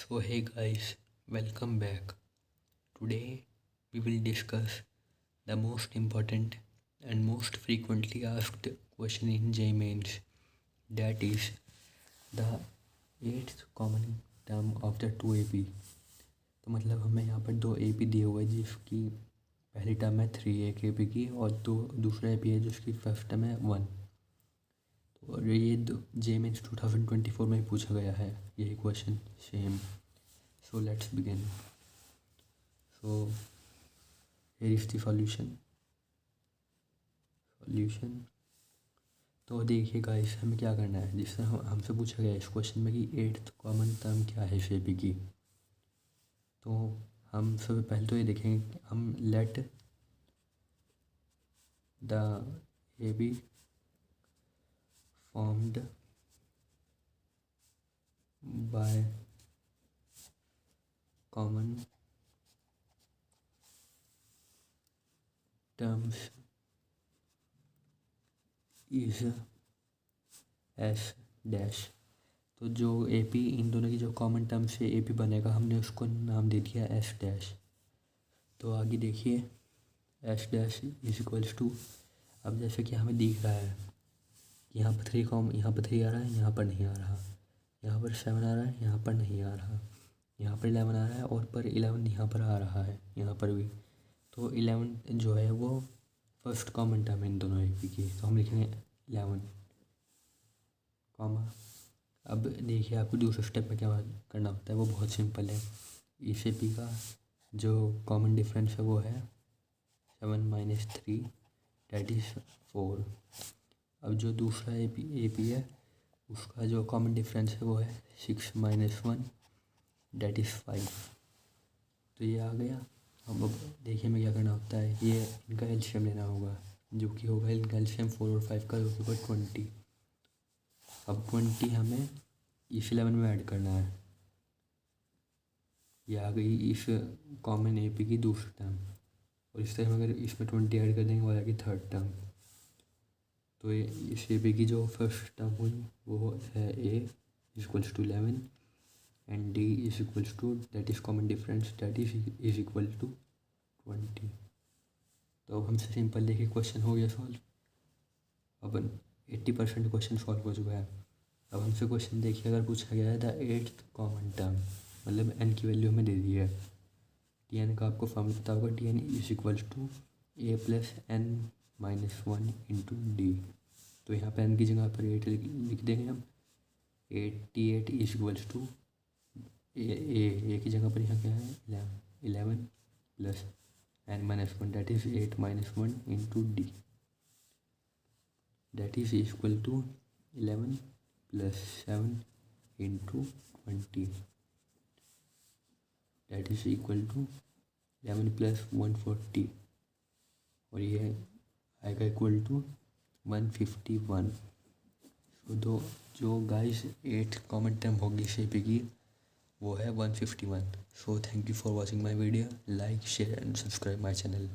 So hey guys, welcome back. Today we will discuss the most important and most frequently asked question in J mains, that is the eighth common term of the 2AP. तो मतलब हमें यहाँ पर दो AP दिए हुए हैं जिसकी पहली टर्म है 3 AP की और दूसरा AP है जिसकी फर्स्ट टर्म है 1। और ये J मेंस 2024 में पूछा गया है यही question same. So let's begin. So here is the solution. तो देखिए गाइस, हमें क्या करना है, जिस तरह हमसे पूछा गया इस क्वेश्चन में कि एट्थ कॉमन टर्म क्या है शेप की। तो हम सबसे पहले तो ये देखेंगे कि हम let the A be formed by common terms is S dash. तो जो ए पी, इन दोनों की जो कॉमन टर्म से ए पी बनेगा, हमने उसको नाम दे दिया एस डैश। तो आगे देखिए, S dash is equals to, अब जैसे कि हमें दिख रहा है कि यहाँ पर यहाँ पर 3 आ रहा है, यहाँ पर नहीं आ रहा, यहाँ पर 7 आ रहा है, यहाँ पर नहीं आ रहा, यहाँ पर 11 आ रहा है और पर 11 यहाँ पर आ रहा है, यहाँ पर भी। तो 11 जो है वो फर्स्ट कॉमन टर्म है इन दोनों ए पी की, तो हम लिखेंगे 11 कॉमा। अब देखिए आपको दूसरे स्टेप में क्या करना होता है, वो बहुत सिंपल है। इस ए पी का जो कॉमन डिफरेंस है वो है 7 - 3 डेट इज़ 4। अब जो दूसरा ए पी है उसका जो कॉमन डिफरेंस है वो है 6 - 1 डेट इज़ 5। तो ये आ गया। अब देखिए हमें क्या करना होता है, ये इनका एलसीएम लेना होगा, जो कि होगा इनका एलसीएम 4 और 5 का, जो कि होगा 20। अब 20 हमें इस 11 में ऐड करना है। ये आ गई इस कॉमन ए पी की दूसरी टर्म, और इस तरह हम अगर इसमें 20 ऐड कर देंगे वो आ जाएगी थर्ड टर्म। तो ये इस ए पी की जो फर्स्ट टर्म हुई वो है A is equals to 11 and D is equals to, that is common difference, that is equal to 20। तो अब हमसे सिंपल देखिए क्वेश्चन हो गया सॉल्व। अब 80% क्वेश्चन सॉल्व हो चुका है। अब हमसे क्वेश्चन देखिए, अगर पूछा गया है द एट्थ कॉमन टर्म, मतलब एन की वैल्यू हमें दे दी है। टी एन का आपको फॉर्मूला पता होगा, T n is equals to a plus n minus 1 into d. तो यहाँ पे एन की जगह पर 8 लिख देंगे हम। 88 इज इक्वल्स टू ए की जगह पर यहाँ क्या है 11 plus n minus 1 that is 8 - 1 into d, that is equal to 11 plus 7 into 20, that is equal to 11 plus 140, और ये आएगा इक्वल टू 151। तो जो गाइस 8 कॉमन टर्म होगी शेप की वो है 151। So thank you for watching my video, like share and subscribe my channel.